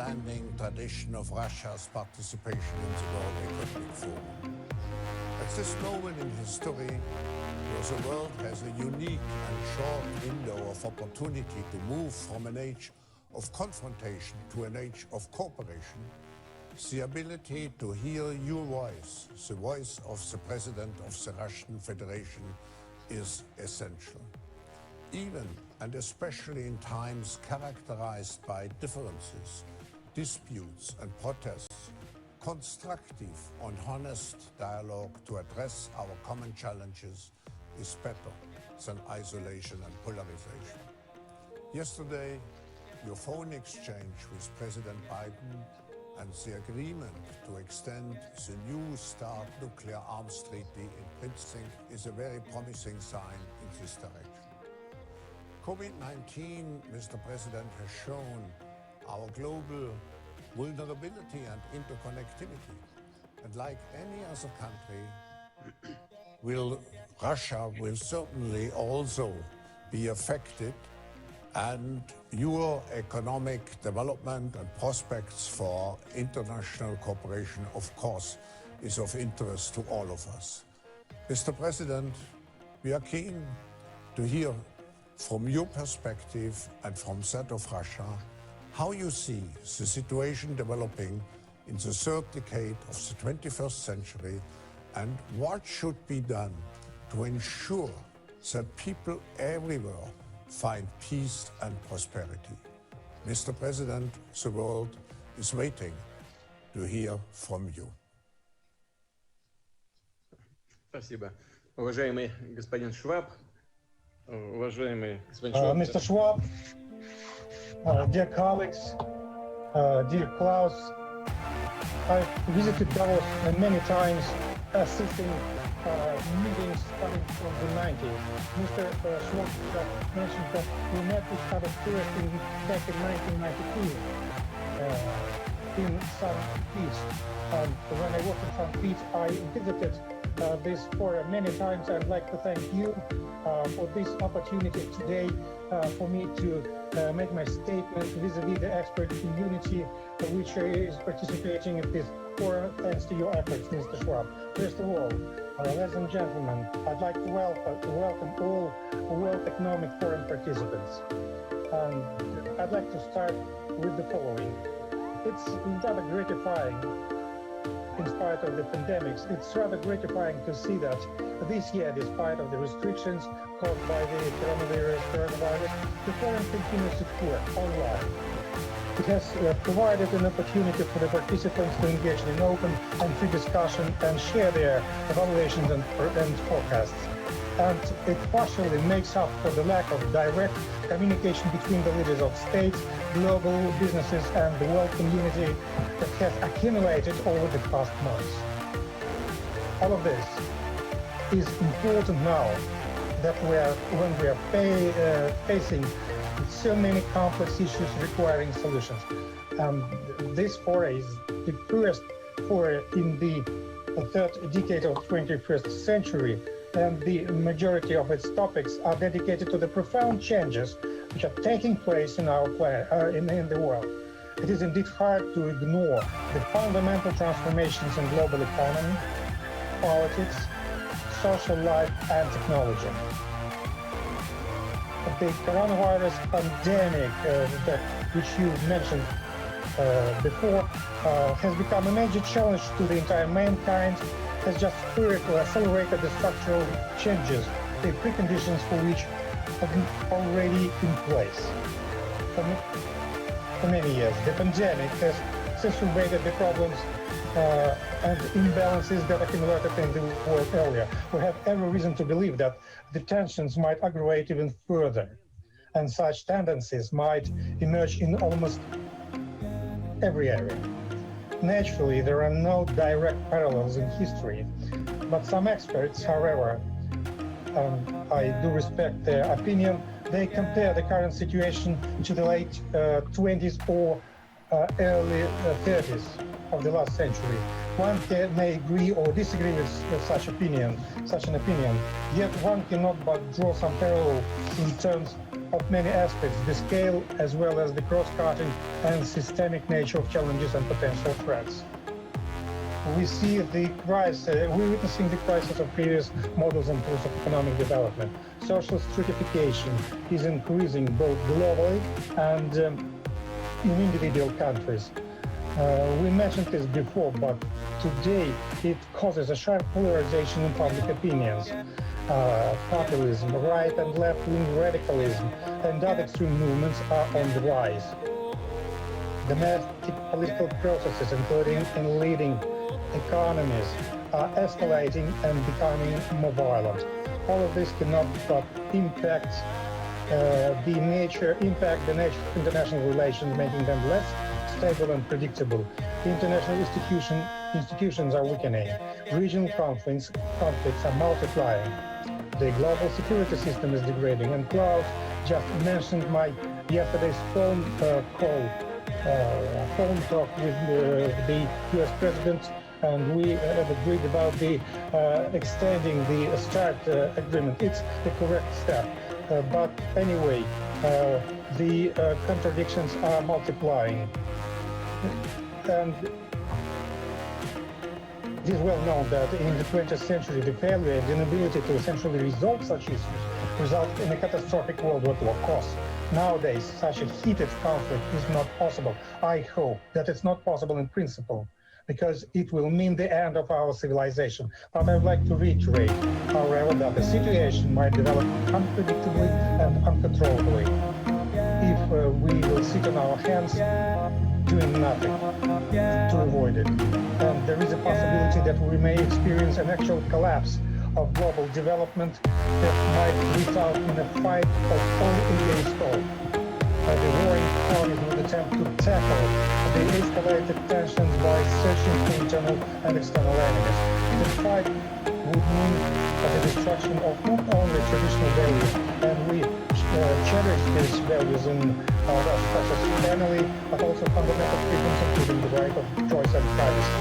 long-standing tradition of Russia's participation in the World Economic Forum. At this moment in history, where the world has a unique and short window of opportunity to move from an age of confrontation to an age of cooperation, the ability to hear your voice, the voice of the President of the Russian Federation, is essential. Even and especially in times characterized by differences, disputes and protests, constructive and honest dialogue to address our common challenges is better than isolation and polarization. Yesterday, your phone exchange with President Biden and the agreement to extend the New START nuclear arms treaty in principle is a very promising sign in this direction. COVID-19, Mr. President, has shown our global vulnerability and interconnectivity. And like any other country, Russia will certainly also be affected, and your economic development and prospects for international cooperation, of course, is of interest to all of us. Mr. President, we are keen to hear from your perspective and from that of Russia, how you see the situation developing in the third decade of the 21st century and what should be done to ensure that people everywhere find peace and prosperity. Mr. President, the world is waiting to hear from you. Спасибо. Уважаемый господин Шваб, уважаемый господин Шваб. Mr. Schwab, dear colleagues, dear Klaus, I've visited Davos many times, assisting meetings starting from the 90s. Mr. Schwab mentioned that we met each other first back in 1992 in St. Pete. When I worked in St. Pete, I visited this forum many times. I'd like to thank you for this opportunity today for me to make my statement vis-a-vis the expert community which is participating in this forum thanks to your efforts, Mr. Schwab. First of all, ladies and gentlemen, I'd like to welcome all World Economic Forum participants. And I'd like to start with the following. It's rather gratifying, in spite of the pandemics, it's rather gratifying to see that this year, despite of the restrictions caused by the coronavirus, the forum continues its work online. It has provided an opportunity for the participants to engage in open and free discussion and share their evaluations and forecasts. And it partially makes up for the lack of direct communication between the leaders of states, global businesses, and the world community that has accumulated over the past months. All of this is important now that when we are facing so many complex issues requiring solutions. This foray is the first foray in the third decade of the 21st century, and the majority of its topics are dedicated to the profound changes which are taking place in our planet, in the world. It is indeed hard to ignore the fundamental transformations in global economy, politics, social life, and technology. The coronavirus pandemic, which you mentioned before, has become a major challenge to the entire mankind, has just further accelerated the structural changes, the preconditions for which have been already in place for many years. The pandemic has exacerbated the problems and imbalances that accumulated in the world earlier. We have every reason to believe that the tensions might aggravate even further, and such tendencies might emerge in almost every area. Naturally, there are no direct parallels in history, but some experts, however, I do respect their opinion, they compare the current situation to the late 20s or early 30s of the last century. One may agree or disagree with such an opinion, yet one cannot but draw some parallel in terms of many aspects, the scale as well as the cross-cutting and systemic nature of challenges and potential threats. We see the crisis, we're witnessing the crisis of previous models and tools of economic development. Social stratification is increasing both globally and in individual countries. We mentioned this before, but today it causes a sharp polarization in public opinions. Populism, right and left-wing radicalism, and other extreme movements are on the rise. Domestic political processes, including in leading economies, are escalating and becoming more violent. All of this cannot but impact the nature of international relations, making them less stable and predictable. International institutions are weakening. Regional conflicts are multiplying. The global security system is degrading. And Klaus just mentioned my yesterday's phone talk with the U.S. President, and we have agreed about the extending the START agreement. It's the correct step. But anyway, the contradictions are multiplying. And it is well known that in the 20th century, the failure and inability to essentially resolve such issues resulted in a catastrophic World War cost. Nowadays, such a heated conflict is not possible. I hope that it's not possible in principle, because it will mean the end of our civilization. But I would like to reiterate, however, that the situation might develop unpredictably and uncontrollably if we will sit on our hands doing nothing to avoid it. And there is a possibility that we may experience an actual collapse of global development that might result in a fight of all against all. The warring parties would attempt to tackle the escalated tensions by searching for internal and external enemies. The fight would mean the destruction of not only traditional values, and we cherish these values in Russia, such as family, but also fundamental freedoms, including the right of choice and privacy.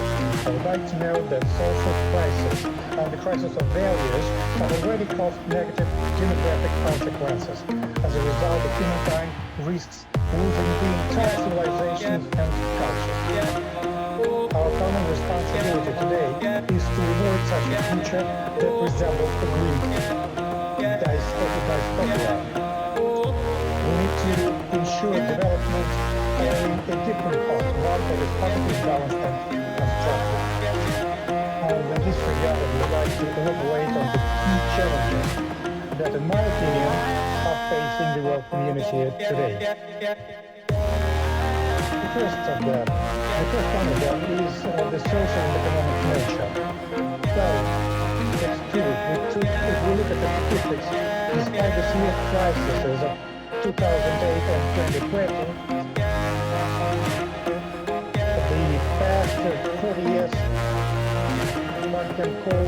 I would like to note that social crisis and the crisis of values have already caused negative demographic consequences. As a result, the humankind risks losing the entire civilizations and cultures. Our common responsibility today is to avoid such a future that resembles a Greek dystopia. We need to ensure development in a different path, one that is positively balanced and constructive. And in this regard, I would like to elaborate on the key challenges that, in my opinion, are facing the world community today. The first one of them is the social and economic nature. Well, it's true. If we look at the statistics, despite the severe crises of 2008 and 2020, the past 40 years, one can call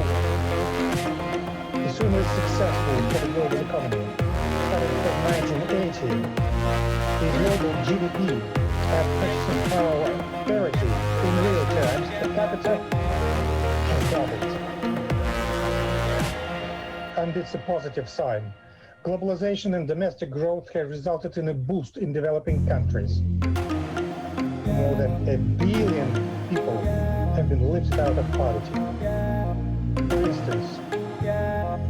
extremely successful for the global economy. Starting from 1980, the global GDP at purchasing power parity in real terms, per capita has doubled. And it's a positive sign. Globalization and domestic growth have resulted in a boost in developing countries. More than 1 billion people have been lifted out of poverty. For instance,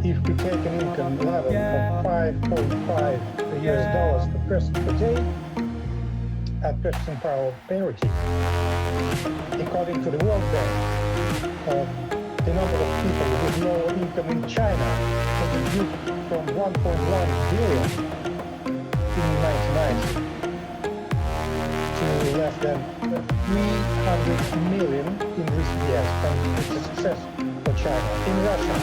if we take an income level of $5.5 US per person per day at purchasing power parity, according to the World Bank, the number of people with lower income in China has reduced from 1.1 billion in 1990 to less than 300 million in recent years, and it's a success for China. In Russia,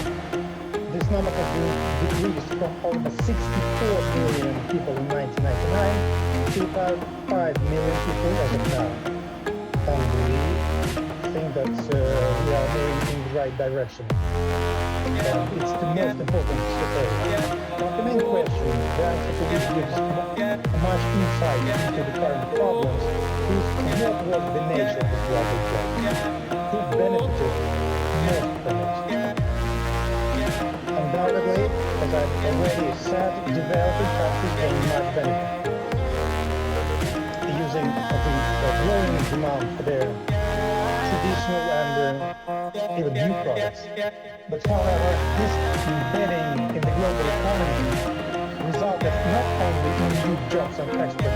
this number has been decreased from almost 64 million people in 1999 to about 5 million people as of now. And we think that we are moving in the right direction. And it's the most important area. But the main question, the answer to which gives much insight into the current problems, is what was the nature of this global trade? Who benefited most from it? Undoubtedly, as I've already said, that developing countries gain much benefit using the growing demand for their traditional and even new products. But however, this embedding in the global economy resulted not only in new jobs and export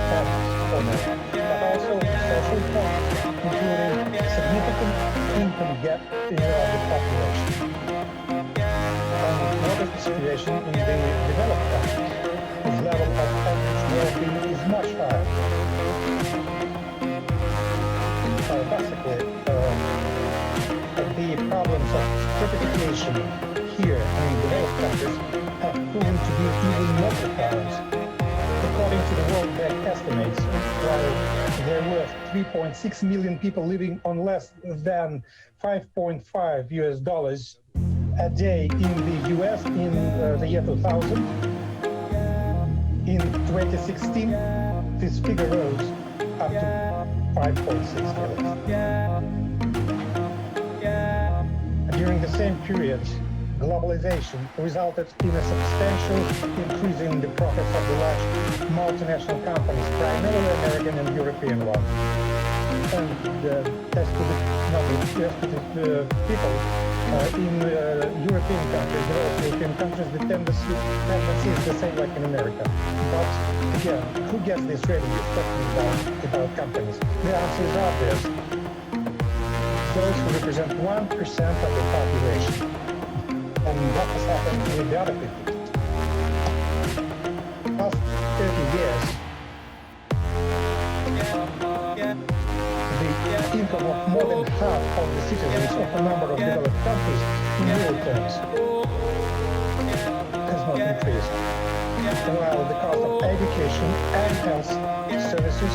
commerce, but also in social costs, including significant income gap in the population. And another situation in the developed countries, whose level of average well-being is much higher. Basically, the problems of stratification here and in developed countries have proven to be even more profound. According to the World Bank estimates, while there were 3.6 million people living on less than $5.5 a day in the US in the year 2000, in 2016, this figure rose up to 5.6 million. During the same period, globalization resulted in a substantial increase in the profits of the large multinational companies, primarily American and European ones. And as to the people in European countries, developed European countries, the tendency is the same like in America. But again, who gets this revenue talking about companies? The answer is obvious. Those who represent 1% of the population. And what has happened with the other 50? Past 30 years, the income of more than half of the citizens of a number of developed countries in real terms has not increased, while the cost of education and health services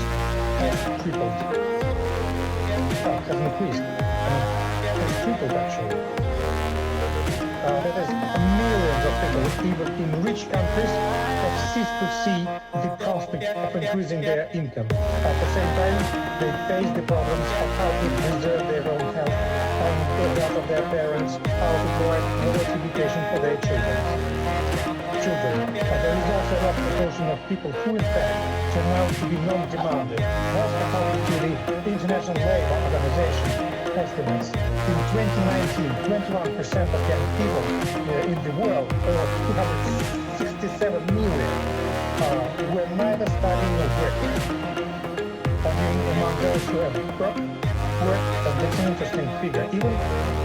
has tripled. Has increased. Has tripled actually. That is, millions of people, even in rich countries, have ceased to see the prospect of increasing their income. At the same time, they face the problems of how to preserve their own health and that of their parents, how to provide quality education for their children. There is also a large proportion of people who, in fact, turn out to be non-demanding. Most according to the International Labour Organization estimates, in 2019, 21% of young people in the world, or 267 million, were neither studying nor working. I mean, among those who have worked, that's an interesting figure. Even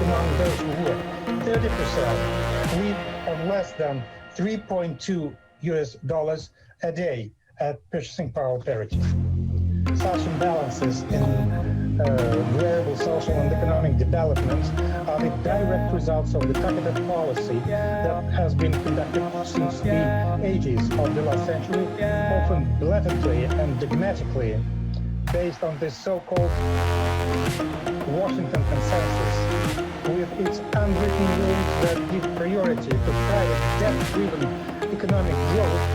among those who work, 30% live on less than $3.2 a day at purchasing power parity. Such imbalances in global social and economic development are the direct results of the targeted policy that has been conducted since the 80s of the last century, often blatantly and dogmatically based on the so-called Washington Consensus, with its unwritten rules that give priority to private debt-driven economic growth,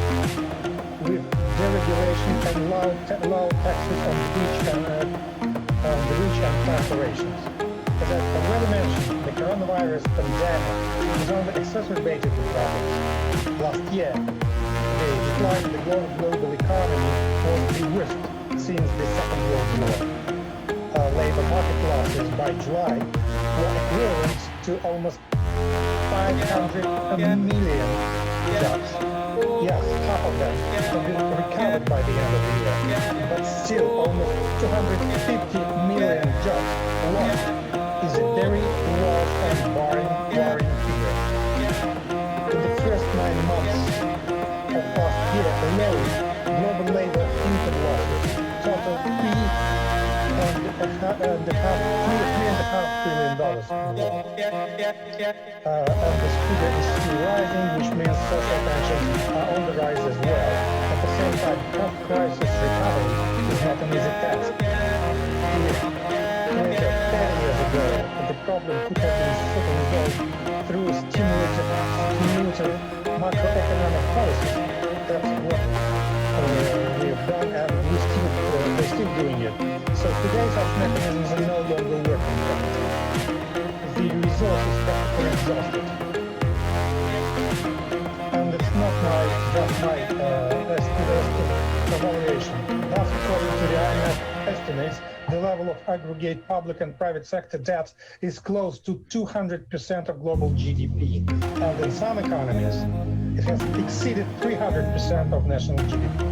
with deregulation and low taxes on the rich and corporations. As I've already mentioned, the coronavirus pandemic has only exacerbated the problems. Last year, the decline in the global economy was the worst since the Second World War. Labor market losses by July were equivalent to almost 500 million jobs. Yes, half of them have been recovered by the end of the year, but still almost 250 million jobs lost is a very large and worrying figure. In the first 9 months of last year alone, global labor income losses totaled $3.5 trillion. And this figure is still rising, which means social tensions are on the rise as well. At the same time, post-crisis recovery is not an easy task. If 20 or 30 years ago, the problem could have been resolved through stimulative macroeconomic policies, that's what we've done, and we're still doing it. So today such mechanisms are no longer working. The resource is practically exhausted. And it's not my job economies, the level of aggregate public and private sector debt is close to 200% of global GDP. And in some economies, it has exceeded 300% of national GDP.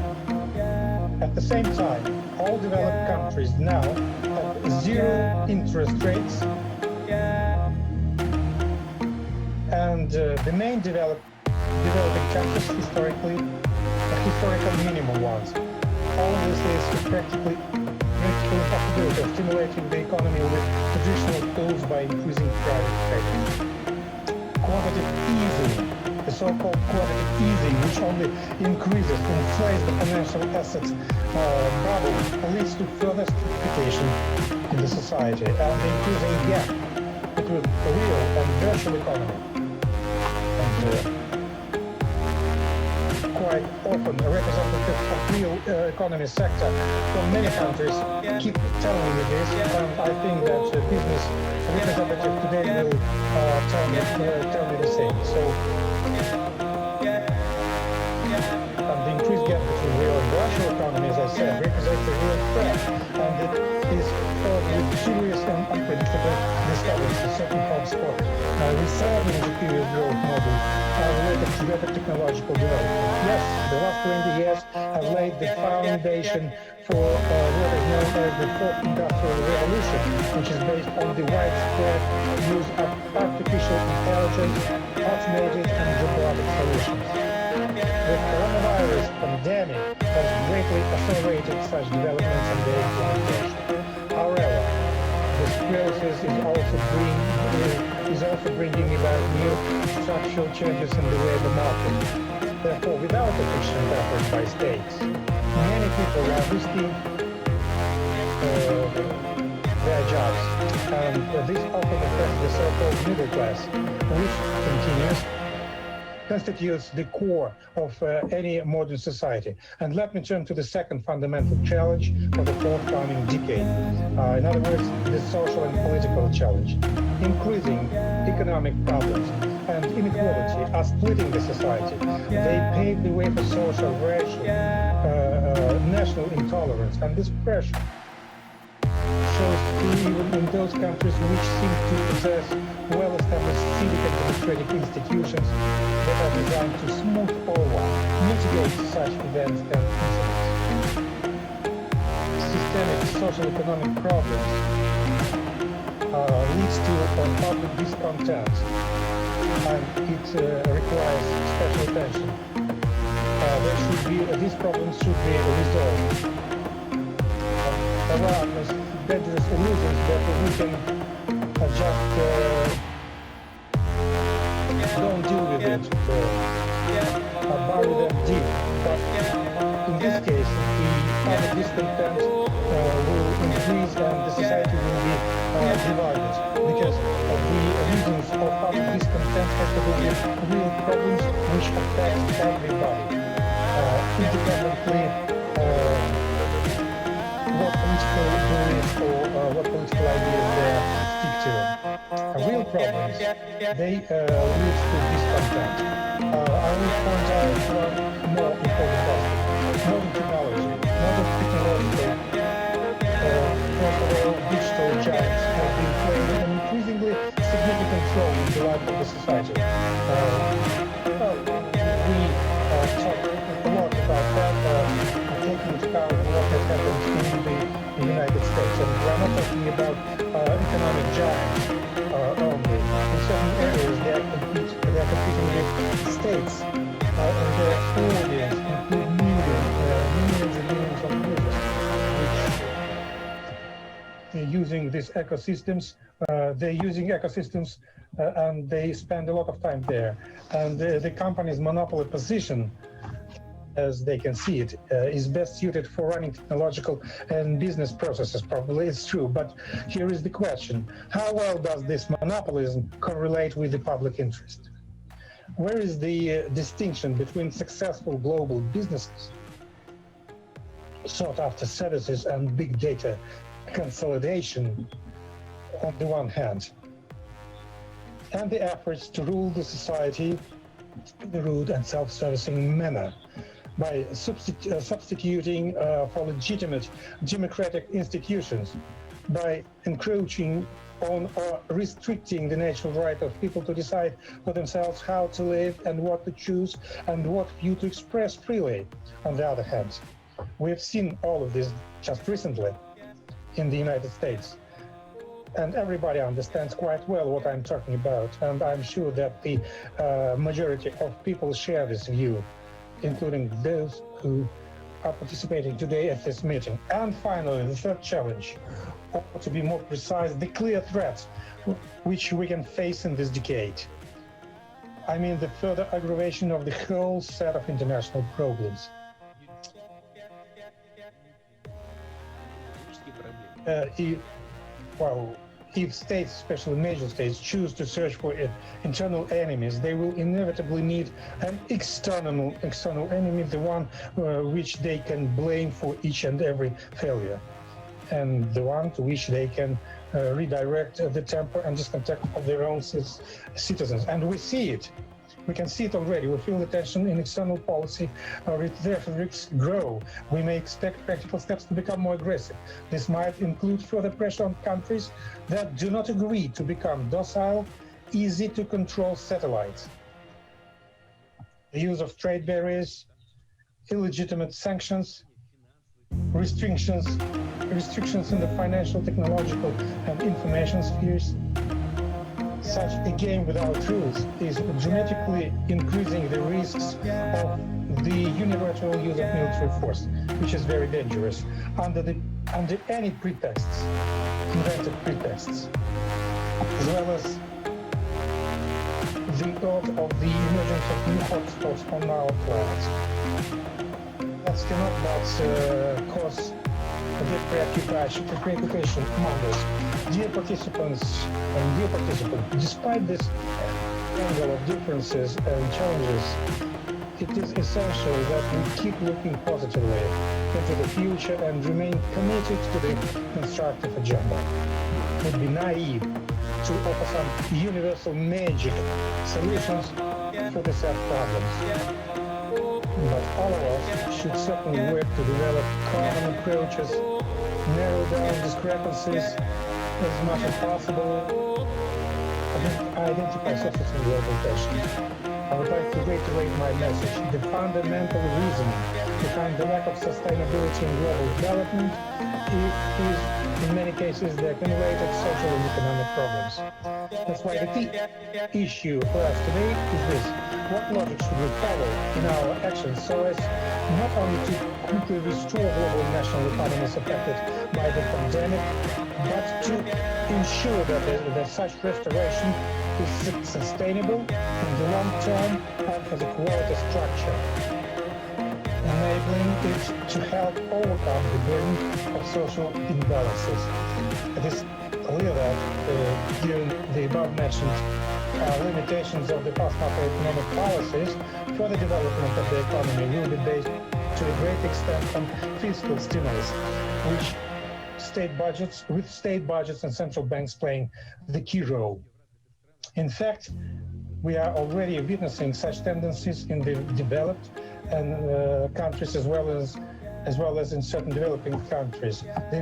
At the same time, all developed countries now have zero interest rates, and the main developing countries historical minimum ones. All of this is practically impossibility of stimulating the economy with traditional tools by increasing private credit. Quantitative easing, the so-called quantitative easing, which only increases, inflates the financial assets bubble, leads to further stratification in the society and the increasing gap between the real and virtual economy. And quite often a representative of real economy sector from many countries keep telling me this, and I think that business representative today will tell me the same. So, and the increased gap between real and virtual economy, as I said, represents a real threat, and it is fraught with serious and unpredictable disturbances in certain hotspots. Reserving the period growth model related to rapid technological development. Yes, the last 20 years have laid the foundation for what is known as the fourth industrial revolution, which is based on the widespread use of artificial intelligence, automated and robotic solutions. The coronavirus pandemic has greatly accelerated such developments and their implementation. However, this process is also bringing about new structural changes in the labor market. Therefore, without efficient efforts by states, many people are risking their jobs, and this often affects the so-called middle class, which constitutes the core of any modern society. And let me turn to the second fundamental challenge for the forthcoming decade. In other words, the social and political challenge. Increasing economic problems and inequality are splitting the society. They pave the way for social, racial, national intolerance, and this pressure shows even in those countries which seem to possess well-established civic and democratic institutions that are designed to smooth over, mitigate such events and incidents. Systemic social-economic problems leads to public discontent, and it requires special attention. These problems should be resolved. There are dangerous illusions that we can just don't deal with it, bury them deep. But in this case, the public discontent will increase and the society will be divided, because the reasons of public discontent has to do with real problems which affect everybody, independently what political beliefs or what political ideas they stick to. Real problems, they lead to discontent. I will point out one more important aspect. Modern technology, modern technological, digital giants have been playing an increasingly significant role in the life of the society. We talk a lot about that, taking into account what has happened in the United States. And we're not talking about economic giants only. In certain areas, they are competing with states, and their audience include millions and millions of users, which using these ecosystems, and they spend a lot of time there. And the company's monopoly position, as they can see it, is best suited for running technological and business processes. Probably it's true, but here is the question. How well does this monopolism correlate with the public interest? Where is the distinction between successful global businesses, sought after services and big data consolidation on the one hand, and the efforts to rule the society in a rude and self-servicing manner by substituting for legitimate democratic institutions, by encroaching on or restricting the natural right of people to decide for themselves how to live and what to choose and what view to express freely. On the other hand, we have seen all of this just recently in the United States. And everybody understands quite well what I'm talking about. And I'm sure that the majority of people share this view, including those who are participating today at this meeting. And finally, the third challenge, or to be more precise, the clear threat which we can face in this decade. I mean, the further aggravation of the whole set of international problems. If states, especially major states, choose to search for internal enemies, they will inevitably need an external enemy, the one which they can blame for each and every failure, and the one to which they can redirect the temper and discontent of their own citizens. And we see it. We can see it already. We feel the tension in external policy. Therefore, risks grow. We may expect practical steps to become more aggressive. This might include further pressure on countries that do not agree to become docile, easy to control satellites. The use of trade barriers, illegitimate sanctions, restrictions in the financial, technological, and information spheres. Such a game without rules is dramatically increasing the risks of the unilateral use of military force, which is very dangerous, under any pretexts, invented pretexts, as well as the thought of the emergence of new hotspots on our planet. That cannot but cause a deep preoccupation among us. Dear participants and dear participants, despite this angle of differences and challenges, it is essential that we keep looking positively into the future and remain committed to the constructive agenda. It would be naive to offer some universal magic solutions for the set problems. But all of us should certainly work to develop common approaches, narrow down discrepancies as much as possible, and identify sources of global tension. I would like to reiterate my message. The fundamental reason behind the lack of sustainability in global development is, in many cases, the accumulated social and economic problems. That's why the key issue for us today is this. What logic should we follow in our actions so as not only to quickly restore global and national economies affected by the pandemic, but to ensure that such restoration is sustainable in the long term and as a quality structure, enabling it to help overcome the burden of social imbalances. It is clear that given the above-mentioned limitations of the past macroeconomic policies, further development of the economy will be based to a great extent on fiscal stimulus, with state budgets and central banks playing the key role. In fact, we are already witnessing such tendencies in the developed countries as well as in certain developing countries. The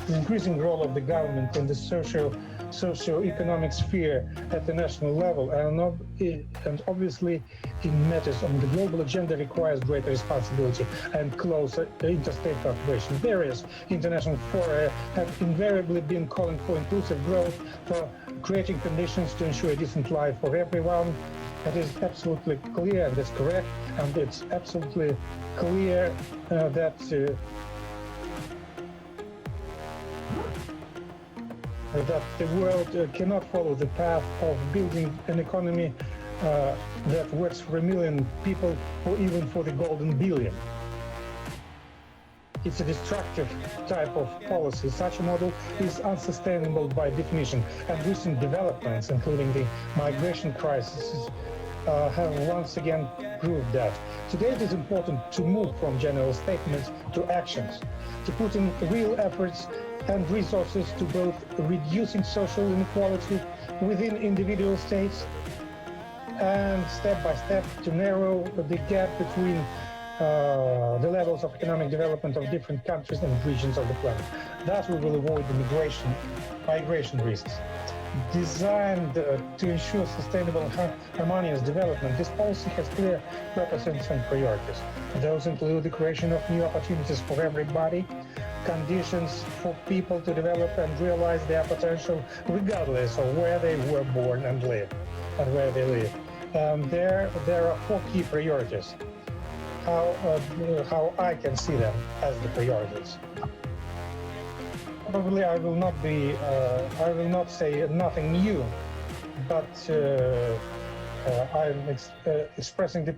increasing role of the government in the socio-economic sphere at the national level and obviously in matters on the global agenda requires greater responsibility and closer interstate cooperation. Various international fora have invariably been calling for inclusive growth, for creating conditions to ensure a decent life for everyone. That is absolutely clear, and that's correct, and it's absolutely clear that the world cannot follow the path of building an economy that works for 1 million people or even for the golden billion. It's a destructive type of policy. Such a model is unsustainable by definition, and recent developments, including the migration crisis, have once again proved that. Today it is important to move from general statements to actions, to put in real efforts and resources to both reducing social inequality within individual states and step by step to narrow the gap between the levels of economic development of different countries and regions of the planet. Thus, we will avoid the migration risks. Designed to ensure sustainable and harmonious development, this policy has clear purposes and priorities. Those include the creation of new opportunities for everybody, conditions for people to develop and realize their potential regardless of where they were born and live, and where they live. There are 4 key priorities. How I can see them as the priorities. Probably I will not say nothing new, but I'm expressing the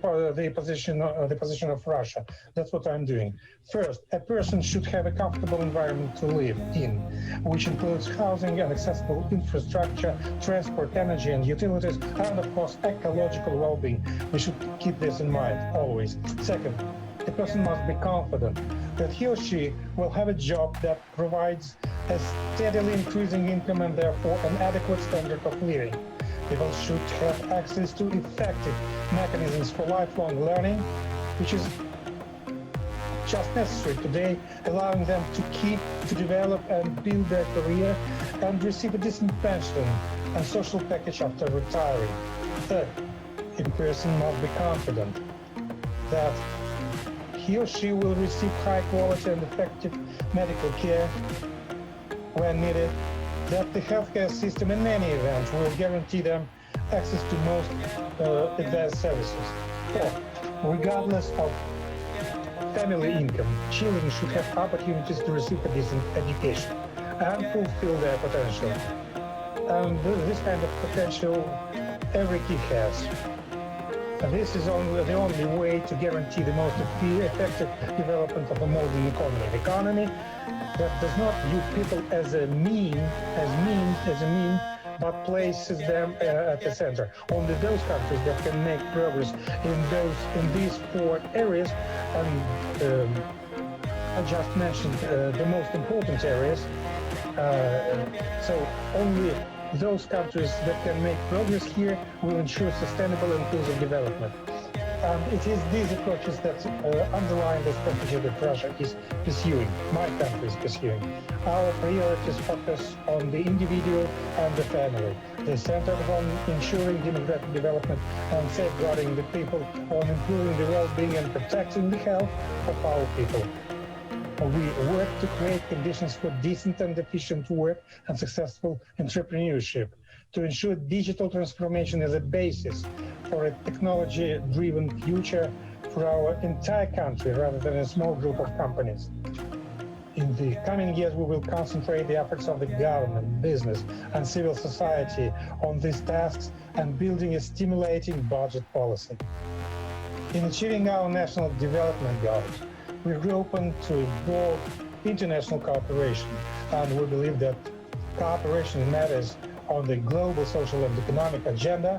position of Russia. That's what I'm doing. First, a person should have a comfortable environment to live in, which includes housing and accessible infrastructure, transport, energy and utilities, and of course ecological well-being. We should keep this in mind always. Second, the person must be confident that he or she will have a job that provides a steadily increasing income and therefore an adequate standard of living. People should have access to effective mechanisms for lifelong learning, which is just necessary today, allowing them to develop and build their career and receive a decent pension and social package after retiring. Third, a person must be confident that he or she will receive high quality and effective medical care when needed, that the healthcare system in any event will guarantee them access to most advanced services. Fourth, regardless of family income, children should have opportunities to receive a decent education and fulfill their potential. And this kind of potential every kid has. And this is the only way to guarantee the most effective development of a modern economy. An economy that does not view people as a mean, but places them at the center. Only those countries that can make progress in these 4 areas, and I just mentioned the most important areas. So only those countries that can make progress here will ensure sustainable and inclusive development. And it is these approaches that underline the strategy that Russia is pursuing, my country is pursuing. Our priorities focus on the individual and the family. They center on ensuring democratic development and safeguarding the people, on improving the well-being and protecting the health of our people. We work to create conditions for decent and efficient work and successful entrepreneurship, to ensure digital transformation as a basis for a technology-driven future for our entire country rather than a small group of companies. In the coming years, we will concentrate the efforts of the government, business, and civil society on these tasks and building a stimulating budget policy. In achieving our national development goals, we're open to broad international cooperation, and we believe that cooperation in matters on the global social and economic agenda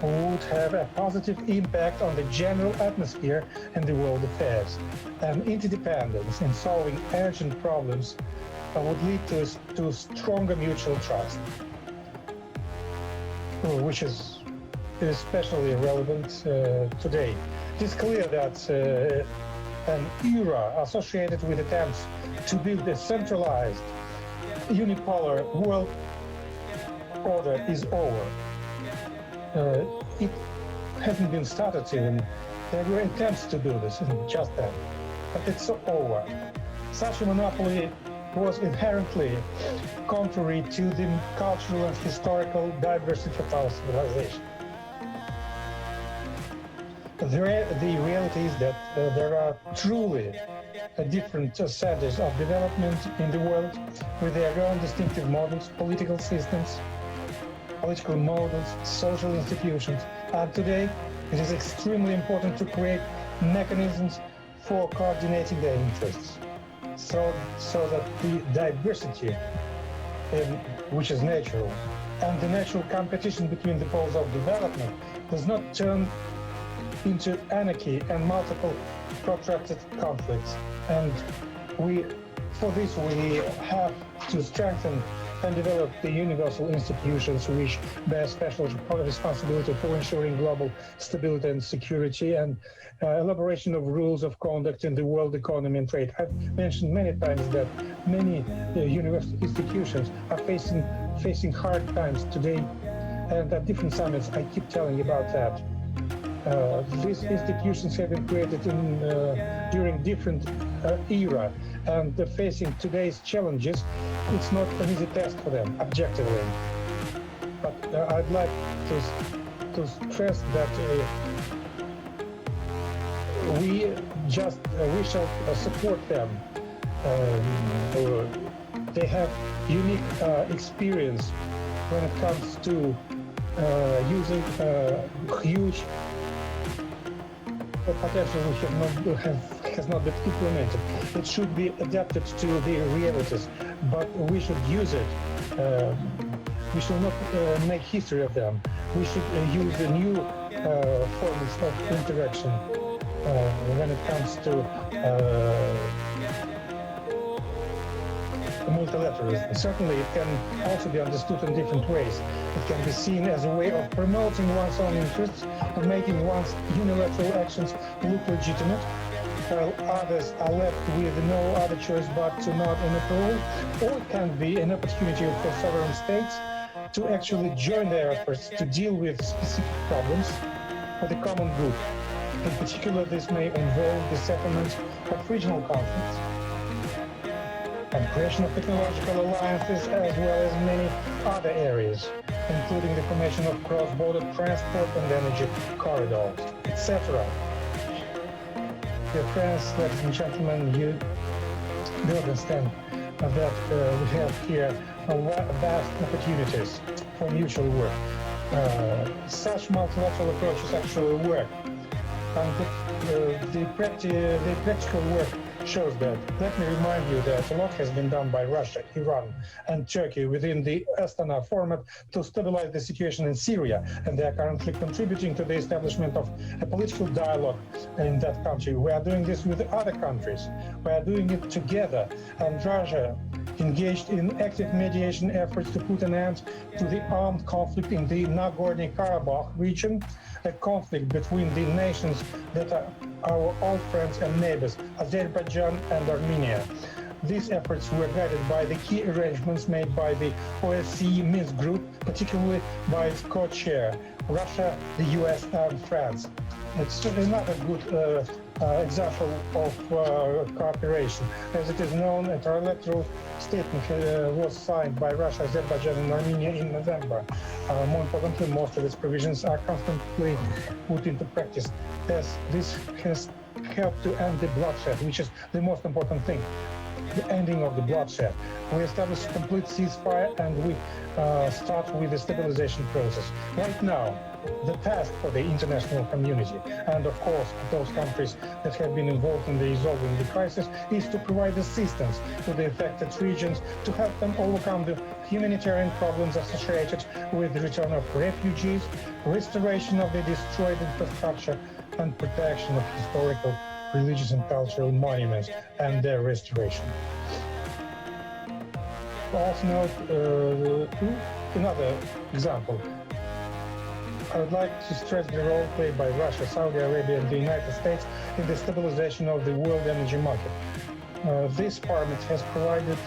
would have a positive impact on the general atmosphere in the world affairs. And interdependence in solving urgent problems would lead to stronger mutual trust, which is especially relevant today. It is clear that an era associated with attempts to build a centralized, unipolar world order is over. It hasn't been started even. There were attempts to do this just then, but it's over. Such a monopoly was inherently contrary to the cultural and historical diversity of our civilization. The reality is that there are truly different centers of development in the world with their own distinctive models, political systems, political models, social institutions. And today, it is extremely important to create mechanisms for coordinating their interests, so that the diversity, which is natural, and the natural competition between the poles of development does not turn into anarchy and multiple protracted conflicts. And for this we have to strengthen and develop the universal institutions which bear special responsibility for ensuring global stability and security, and elaboration of rules of conduct in the world economy and trade. I've mentioned many times that many universal institutions are facing hard times today, and at different summits I keep telling about that. These institutions have been created during different era, and facing today's challenges, it's not an easy task for them, objectively. But I'd like to stress that we shall support them. They have unique experience when it comes to using huge potential which has not been implemented. It should be adapted to the realities, but we should use it. We should not make history of them. We should use the new forms of interaction when it comes to multilateralism. Certainly, it can also be understood in different ways. It can be seen as a way of promoting one's own interests and making one's unilateral actions look legitimate, while others are left with no other choice but to nod in approval. Or it can be an opportunity for sovereign states to actually join their efforts to deal with specific problems for the common good. In particular, this may involve the settlement of regional conflicts and creation of technological alliances, as well as many other areas, including the formation of cross-border transport and energy corridors, etc. Dear friends, ladies and gentlemen, you do understand that we have here vast opportunities for mutual work. Such multilateral approaches actually work, and the practical work shows that. Let me remind you that a lot has been done by Russia, Iran, and Turkey within the Astana format to stabilize the situation in Syria, and they are currently contributing to the establishment of a political dialogue in that country. We are doing this with other countries. We are doing it together, and Russia engaged in active mediation efforts to put an end to the armed conflict in the Nagorno-Karabakh region, a conflict between the nations that are our old friends and neighbors, Azerbaijan and Armenia. These efforts were guided by the key arrangements made by the OSCE Minsk Group, particularly by its co-chair, Russia, the US, and France. It's another good example of cooperation. As it is known, a trilateral statement was signed by Russia, Azerbaijan, and Armenia in November. More importantly, most of its provisions are constantly put into practice. This has helped to end the bloodshed, which is the most important thing. The ending of the bloodshed. We establish a complete ceasefire, and we start with the stabilization process. Right now, the task for the international community, and of course those countries that have been involved in resolving the crisis, is to provide assistance to the affected regions to help them overcome the humanitarian problems associated with the return of refugees, restoration of the destroyed infrastructure, and protection of historical, religious, and cultural monuments and their restoration. Also note another example. I would like to stress the role played by Russia, Saudi Arabia, and the United States in the stabilization of the world energy market. This parliament has provided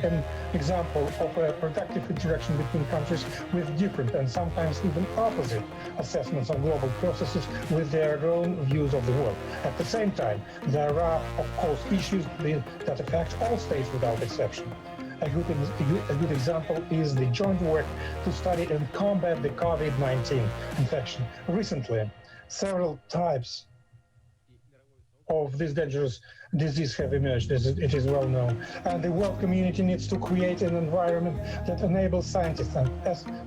an example of a productive interaction between countries with different and sometimes even opposite assessments of global processes with their own views of the world. At the same time, there are, of course, issues that affect all states without exception. A good example is the joint work to study and combat the COVID-19 infection. Recently, several types of this dangerous disease have emerged, as it is well known. And the world community needs to create an environment that enables scientists and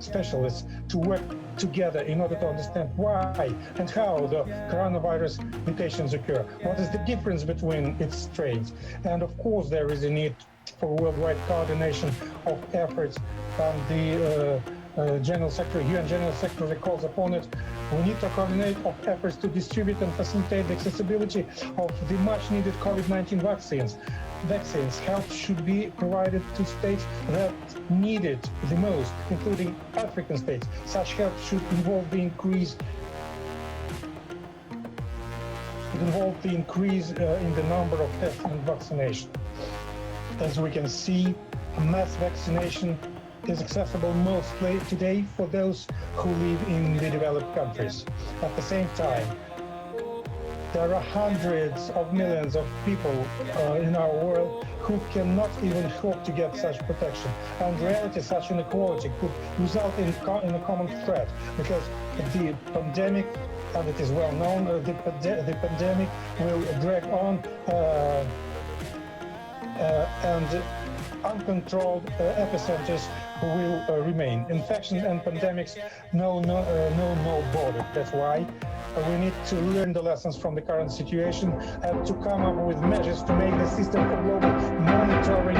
specialists to work together in order to understand why and how the coronavirus mutations occur. What is the difference between its strains? And of course, there is a need for worldwide coordination of efforts, and the UN General Secretary calls upon it. We need to coordinate efforts to distribute and facilitate the accessibility of the much-needed COVID-19 vaccines. Help should be provided to states that need it the most, including African states. Such help should involve the increase in the number of tests and vaccination. As we can see, mass vaccination is accessible mostly today for those who live in the developed countries. At the same time, there are hundreds of millions of people in our world who cannot even hope to get such protection. And in reality, such inequality could result in a common threat, because the pandemic, and it is well known, the pandemic will drag on and uncontrolled epicenters will remain. Infections and pandemics know no border. That's why we need to learn the lessons from the current situation and to come up with measures to make the system for global monitoring